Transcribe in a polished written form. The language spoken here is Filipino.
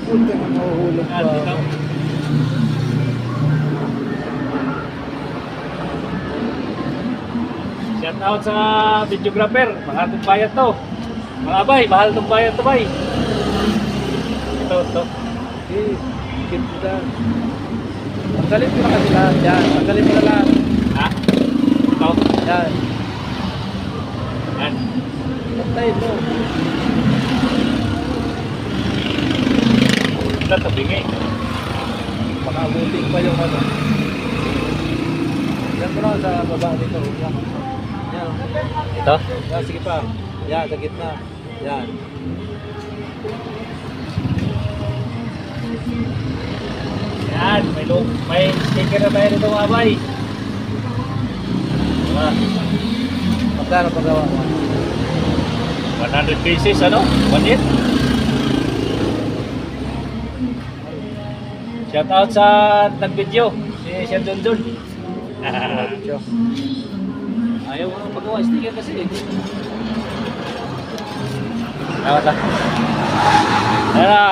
Punta na mahuhulog pa. Shout out sa videographer. Mahal itong bayan to. Mga bay, mahal itong bayan to bay. Ito. Eh, kita. Tanggalin mo na kasi lahat yan. Tanggalin mo na lahat. Ha? Ito. Yan. Yan. Pantay mo. Ito, tabingay. Baka abutin pa yung ano. Yan mo lang sa baba dito. Yan. Yan. Ito? Yan, sige pa. Yan, sa gitna. Yan. Yan, may sticker na tayo dito mga bay. Diba? Magkano pagawa mo? 100 pieces ano? 1 year? Shout out sa nag-video, si Sir Dundun. Ayaw mo pagawa sticker kasi eh. Tawad lang. Ayan na.